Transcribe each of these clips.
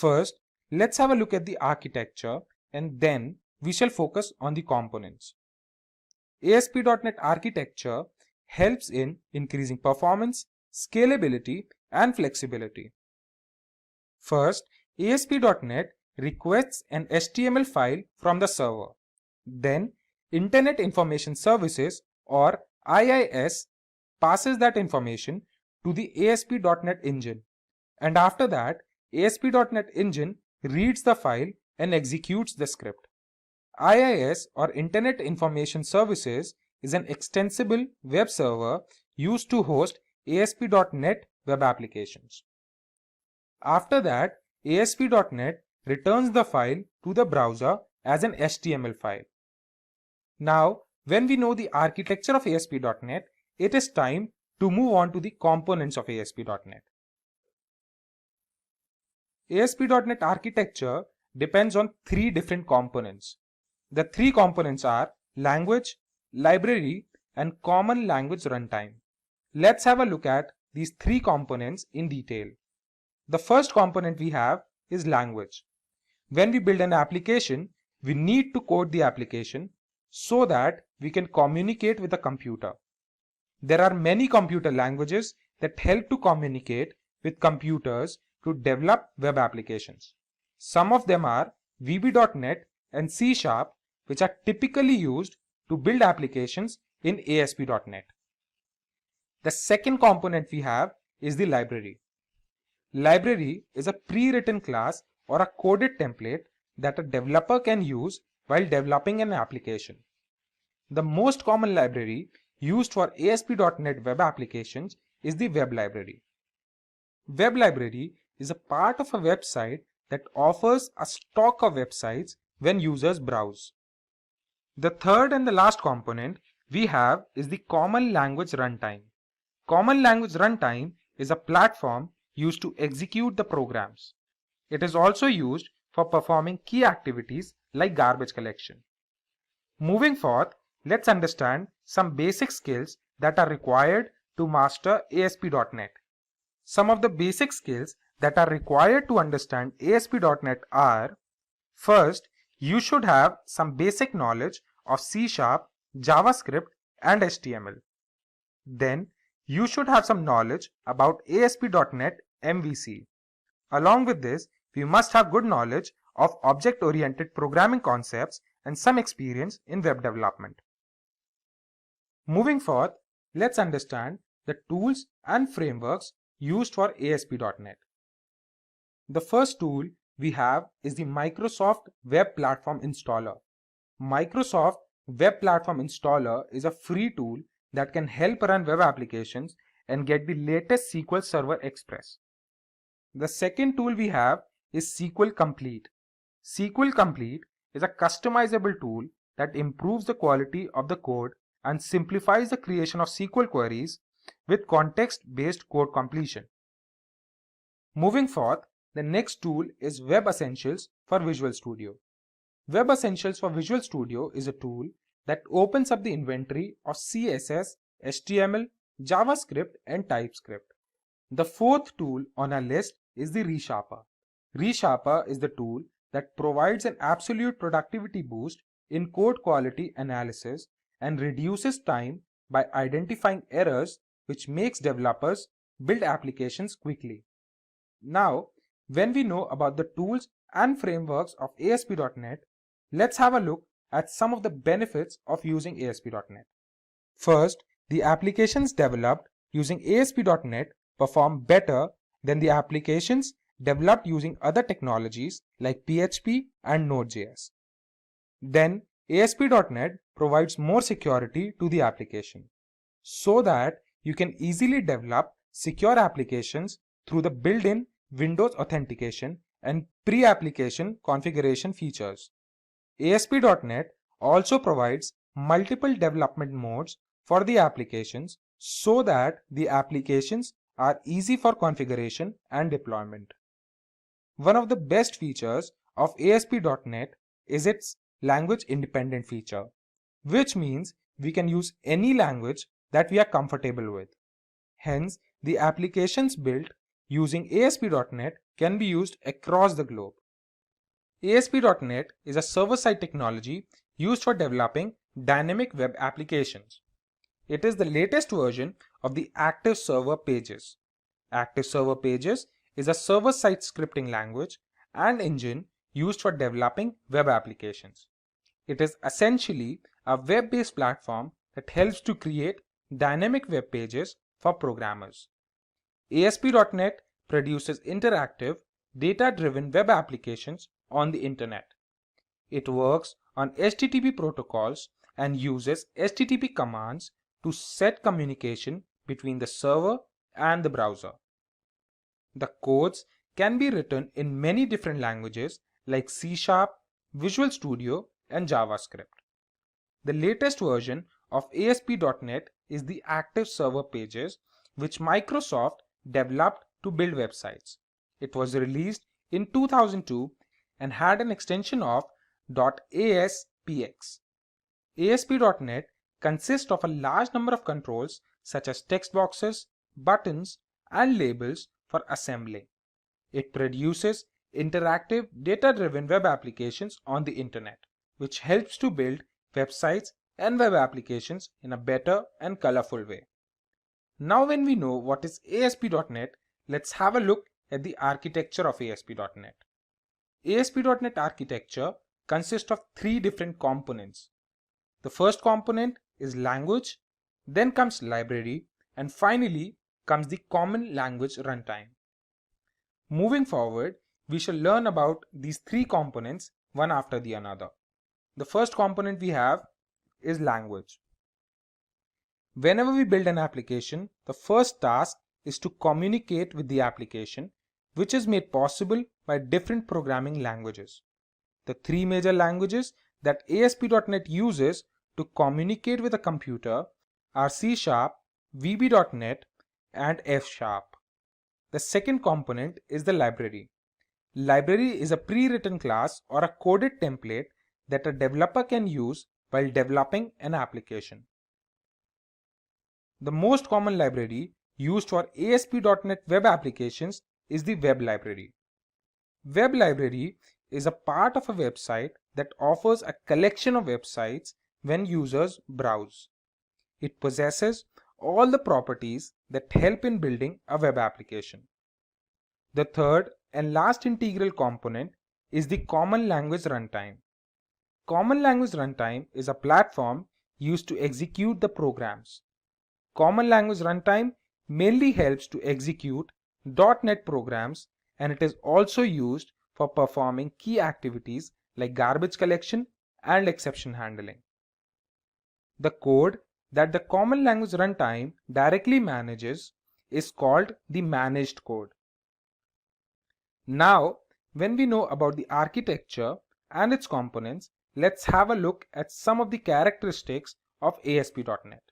First, let's have a look at the architecture and then we shall focus on the components. ASP.NET architecture helps in increasing performance, scalability, and flexibility. First, ASP.NET requests an HTML file from the server. Then, Internet Information Services or IIS passes that information to the ASP.NET engine. And after that, ASP.NET engine reads the file and executes the script. IIS or Internet Information Services is an extensible web server used to host ASP.NET web applications. After that, ASP.NET returns the file to the browser as an HTML file. Now, when we know the architecture of ASP.NET, it is time to move on to the components of ASP.NET. ASP.NET architecture depends on three different components. The three components are language, library, and common language runtime. Let's have a look at these three components in detail. The first component we have is language. When we build an application, we need to code the application so that we can communicate with a computer. There are many computer languages that help to communicate with computers to develop web applications. Some of them are VB.NET and C#, which are typically used to build applications in ASP.NET. The second component we have is the library. Library is a pre-written class or a coded template that a developer can use while developing an application. The most common library used for ASP.NET web applications is the web library. Web library is a part of a website that offers a stock of websites when users browse. The third and the last component we have is the Common Language Runtime. Common Language Runtime is a platform used to execute the programs. It is also used for performing key activities like garbage collection. Moving forth, let's understand some basic skills that are required to master ASP.NET. Some of the basic skills that are required to understand ASP.NET are: first, you should have some basic knowledge of C#, JavaScript, and HTML. Then, you should have some knowledge about ASP.NET MVC. Along with this, we must have good knowledge of object-oriented programming concepts and some experience in web development. Moving forth, let's understand the tools and frameworks used for ASP.NET. The first tool we have is the Microsoft Web Platform Installer. Microsoft Web Platform Installer is a free tool that can help run web applications and get the latest SQL Server Express. The second tool we have is SQL Complete. SQL Complete is a customizable tool that improves the quality of the code and simplifies the creation of SQL queries with context-based code completion. Moving forth, the next tool is Web Essentials for Visual Studio. Web Essentials for Visual Studio is a tool that opens up the inventory of CSS, HTML, JavaScript, and TypeScript. The fourth tool on our list is the Resharper. Resharper is the tool that provides an absolute productivity boost in code quality analysis and reduces time by identifying errors, which makes developers build applications quickly. Now, when we know about the tools and frameworks of ASP.NET, let's have a look at some of the benefits of using ASP.NET. First, the applications developed using ASP.NET perform better than the applications developed using other technologies like PHP and Node.js. Then, ASP.NET provides more security to the application so that you can easily develop secure applications through the built-in Windows authentication and pre-application configuration features. ASP.NET also provides multiple development modes for the applications so that the applications are easy for configuration and deployment. One of the best features of ASP.NET is its language independent feature, which means we can use any language that we are comfortable with. Hence, the applications built using ASP.NET can be used across the globe. ASP.NET is a server-side technology used for developing dynamic web applications. It is the latest version of the Active Server Pages. Active Server Pages is a server-side scripting language and engine used for developing web applications. It is essentially a web-based platform that helps to create dynamic web pages for programmers. ASP.NET produces interactive, data-driven web applications on the internet. It works on HTTP protocols and uses HTTP commands to set communication between the server and the browser. The codes can be written in many different languages like C#, Visual Studio, and JavaScript. The latest version of ASP.NET is the Active Server Pages, which Microsoft developed to build websites. It was released in 2002 and had an extension of .aspx. ASP.NET consists of a large number of controls such as text boxes, buttons, and labels for assembling. It produces interactive, data-driven web applications on the internet, which helps to build websites and web applications in a better and colorful way. Now when we know what is ASP.NET, let's have a look at the architecture of ASP.NET. ASP.NET architecture consists of three different components. The first component is language, then comes library, and finally comes the common language runtime. Moving forward, we shall learn about these three components one after the another. The first component we have is language. Whenever we build an application, the first task is to communicate with the application, which is made possible by different programming languages. The three major languages that ASP.NET uses to communicate with a computer are C#, VB.NET, and F#. The second component is the library. Library is a pre-written class or a coded template that a developer can use while developing an application. The most common library used for ASP.NET web applications is the web library. Web library is a part of a website that offers a collection of websites when users browse. It possesses all the properties that help in building a web application. The third and last integral component is the Common Language Runtime. Common Language Runtime is a platform used to execute the programs. Common Language Runtime mainly helps to execute .NET programs, and it is also used for performing key activities like garbage collection and exception handling. The code that the Common Language Runtime directly manages is called the managed code. Now, when we know about the architecture and its components, let's have a look at some of the characteristics of ASP.NET.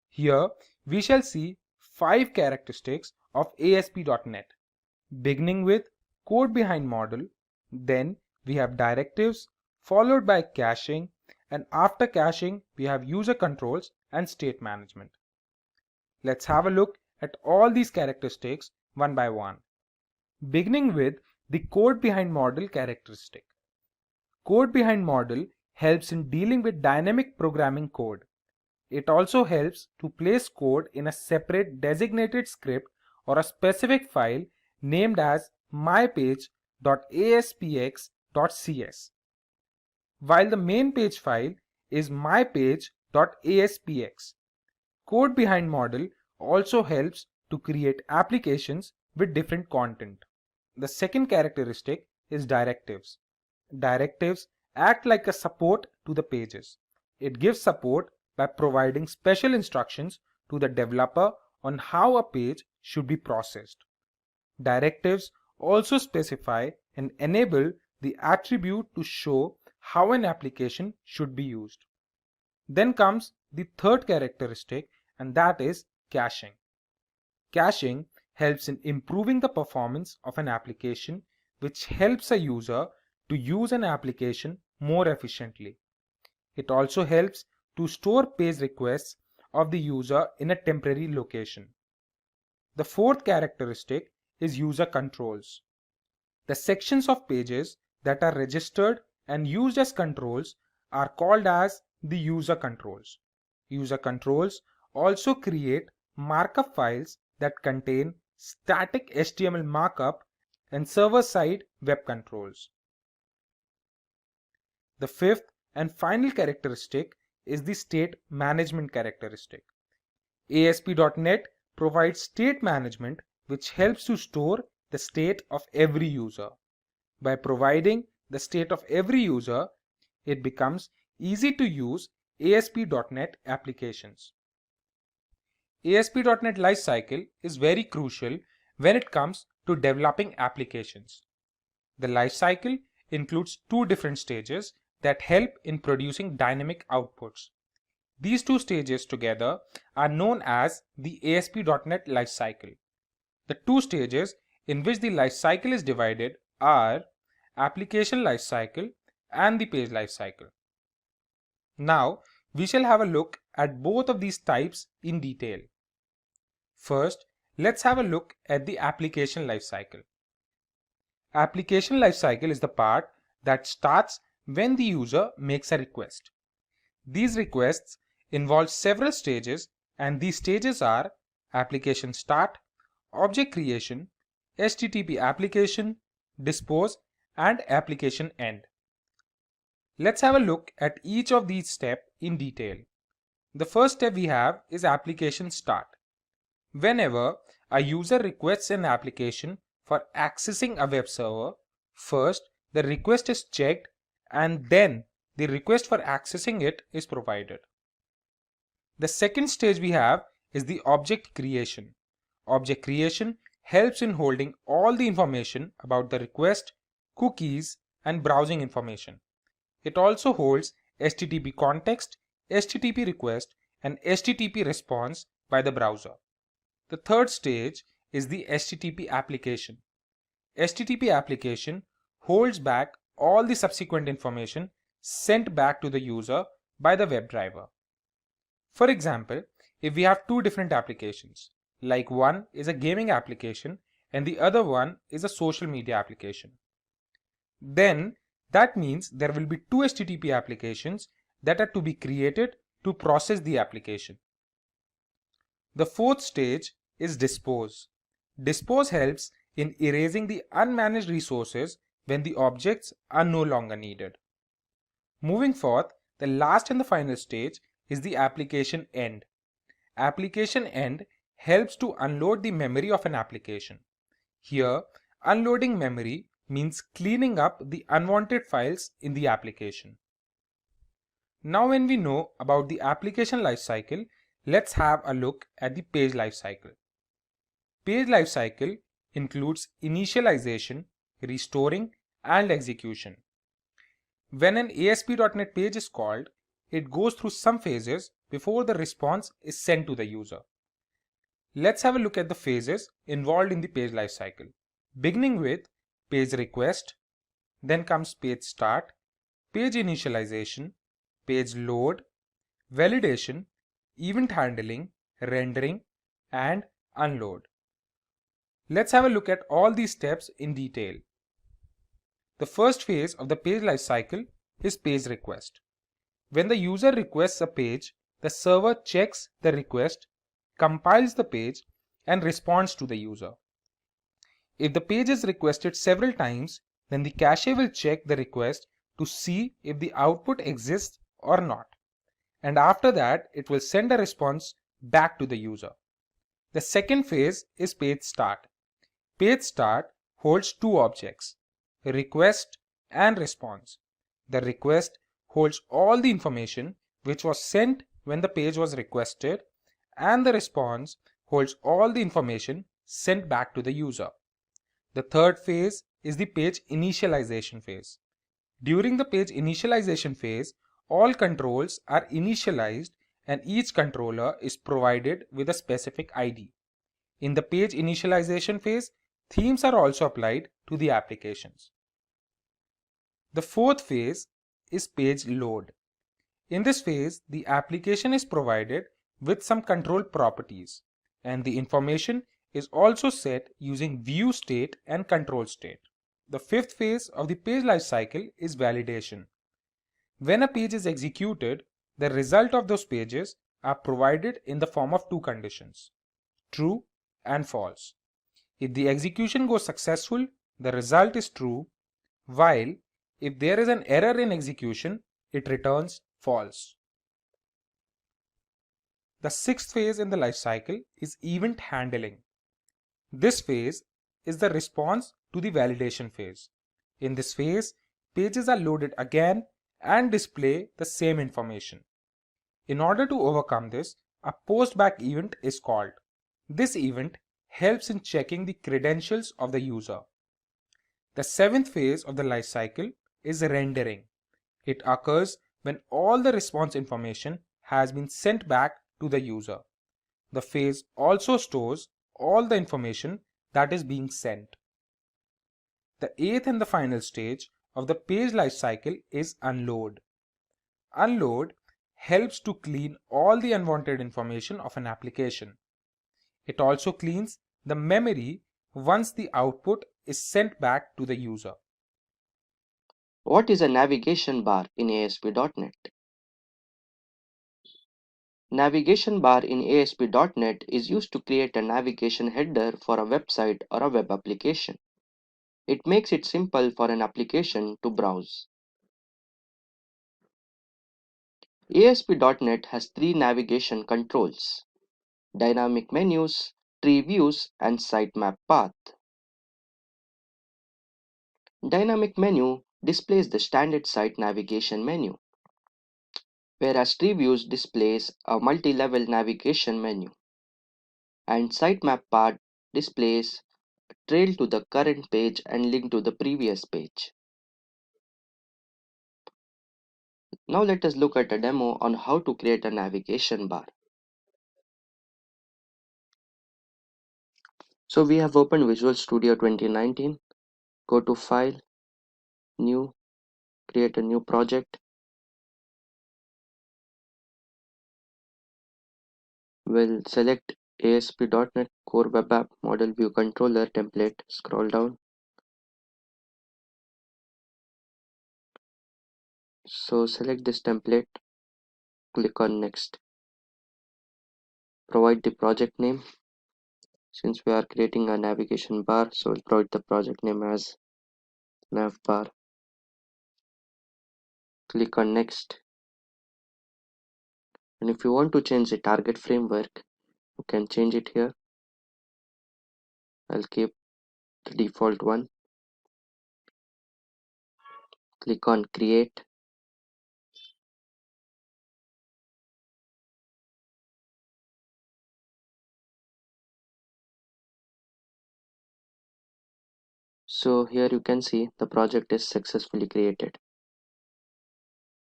Here, we shall see 5 characteristics of ASP.NET, beginning with code behind model, then we have directives, followed by caching, and after caching, we have user controls and state management. Let's have a look at all these characteristics one by one. Beginning with the code behind model characteristic. Code behind model helps in dealing with dynamic programming code. It also helps to place code in a separate designated script or a specific file named as mypage.aspx.cs, while the main page file is mypage.aspx. Code behind model also helps to create applications with different content. The second characteristic is directives. Directives act like a support to the pages. It gives support by providing special instructions to the developer on how a page should be processed. Directives also specify and enable the attribute to show how an application should be used. Then comes the third characteristic, and that is caching. Caching helps in improving the performance of an application, which helps a user to use an application more efficiently. It also helps to store page requests of the user in a temporary location. The fourth characteristic is user controls. The sections of pages that are registered and used as controls are called as the user controls. User controls also create markup files that contain static HTML markup and server-side web controls. The fifth and final characteristic is the state management characteristic. ASP.NET provides state management which helps to store the state of every user. By providing the state of every user, it becomes easy to use ASP.NET applications. ASP.NET Lifecycle is very crucial when it comes to developing applications. The lifecycle includes two different stages that help in producing dynamic outputs. These two stages together are known as the ASP.NET Lifecycle. The two stages in which the lifecycle is divided are Application Lifecycle and the Page Lifecycle. Now, we shall have a look at both of these types in detail. First, let's have a look at the Application Lifecycle. Application Lifecycle is the part that starts when the user makes a request. These requests involve several stages, and these stages are Application Start, Object Creation, HTTP Application, Dispose, and Application End. Let's have a look at each of these steps in detail. The first step we have is Application Start. Whenever a user requests an application for accessing a web server, first the request is checked and then the request for accessing it is provided. The second stage we have is the object creation. Object creation helps in holding all the information about the request, cookies, and browsing information. It also holds HTTP context, HTTP request, and HTTP response by the browser. The third stage is the HTTP application. HTTP application holds back all the subsequent information sent back to the user by the WebDriver. For example, if we have two different applications, like one is a gaming application and the other one is a social media application, then that means there will be two HTTP applications that are to be created to process the application. The fourth stage is Dispose. Dispose helps in erasing the unmanaged resources when the objects are no longer needed. Moving forth, the last and the final stage is the Application End. Application End helps to unload the memory of an application. Here, unloading memory means cleaning up the unwanted files in the application. Now when we know about the application lifecycle, let's have a look at the page lifecycle. Page lifecycle includes initialization, restoring, and execution. When an ASP.NET page is called, it goes through some phases before the response is sent to the user. Let's have a look at the phases involved in the page lifecycle. Beginning with page request, then comes page start, page initialization, page load, validation, event handling, rendering, and unload. Let's have a look at all these steps in detail. The first phase of the page lifecycle is page request. When the user requests a page, the server checks the request, compiles the page, and responds to the user. If the page is requested several times, then the cache will check the request to see if the output exists or not. And after that, it will send a response back to the user. The second phase is page start. Page start holds two objects, request and response. The request holds all the information which was sent when the page was requested, and the response holds all the information sent back to the user. The third phase is the page initialization phase. During the page initialization phase, all controls are initialized and each controller is provided with a specific ID. In the page initialization phase, themes are also applied to the applications. The fourth phase is page load. In this phase, the application is provided with some control properties and the information is also set using view state and control state. The fifth phase of the page lifecycle is validation. When a page is executed, the result of those pages are provided in the form of two conditions, true and false. If the execution goes successful, the result is true, while if there is an error in execution, it returns false. The sixth phase in the life cycle is event handling. This phase is the response to the validation phase. In this phase, pages are loaded again and display the same information. In order to overcome this, a postback event is called. This event helps in checking the credentials of the user. The seventh phase of the life cycle is rendering. It occurs when all the response information has been sent back to the user. The phase also stores all the information that is being sent. The eighth and the final stage of the page lifecycle is unload. Unload helps to clean all the unwanted information of an application. It also cleans the memory once the output is sent back to the user. What is a navigation bar in ASP.NET? Navigation bar in ASP.NET is used to create a navigation header for a website or a web application. It makes it simple for an application to browse. ASP.NET has three navigation controls: dynamic menus, tree views, and sitemap path. Dynamic menu displays the standard site navigation menu, whereas tree views displays a multi-level navigation menu, and sitemap path displays trail to the current page and link to the previous page. Now let us look at a demo on how to create a navigation bar. So we have opened Visual Studio 2019. Go to File, New, create a new project. We'll select ASP.NET Core Web App Model View Controller template. Scroll down. So select this template, click on Next. Provide the project name. Since we are creating a navigation bar, so we'll provide the project name as navbar. Click on Next. And if you want to change the target framework, you can change it here. I'll keep the default one. Click on Create. So here you can see the project is successfully created.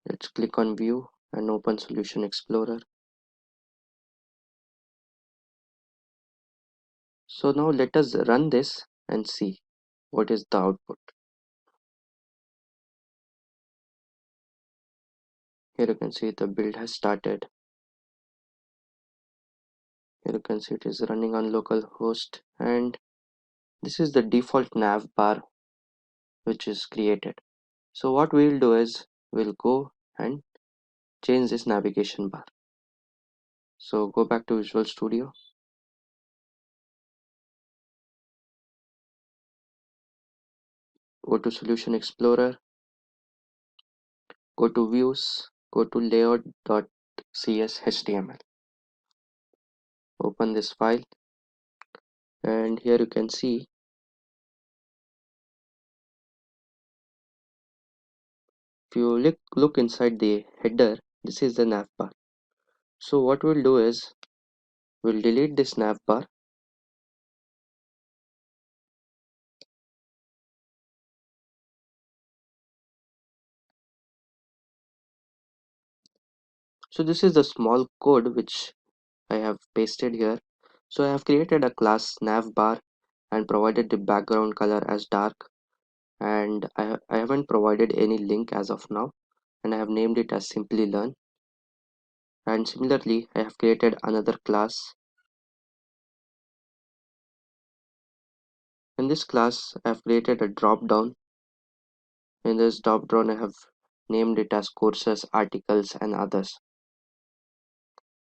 Let's click on View and open Solution Explorer. So now let us run this and see what is the output. Here you can see the build has started. Here you can see it is running on localhost, and this is the default nav bar which is created. So what we'll do is we'll go and change this navigation bar. So go back to Visual Studio. Go to Solution Explorer. Go to Views. Go to layout.cshtml. Open this file, and here you can see if you look inside the header, this is the navbar. So what we'll do is we'll delete this navbar. So this is the small code which I have pasted here. So I have created a class navbar and provided the background color as dark, and I haven't provided any link as of now, and I have named it as Simplilearn. And similarly, I have created another class In this class, I have created a drop down. In this drop down, I have named it as courses, articles, and others.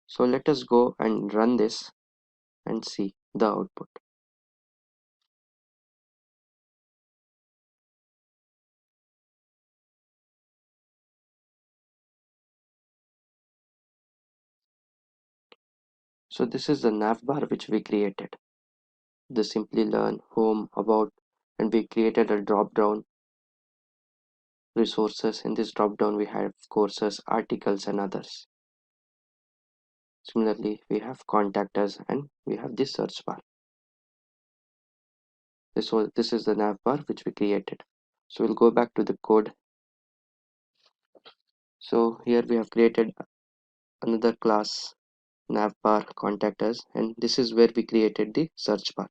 So let us go and run this and see the output. So this is the nav bar which we created. The Simplilearn, home, about, and we created a drop down resources. In this drop down, we have courses, articles, and others. Similarly, we have contact us and we have this search bar. This is the nav bar which we created. So we'll go back to the code. So here we have created another class nav bar contact us, and this is where we created the search bar.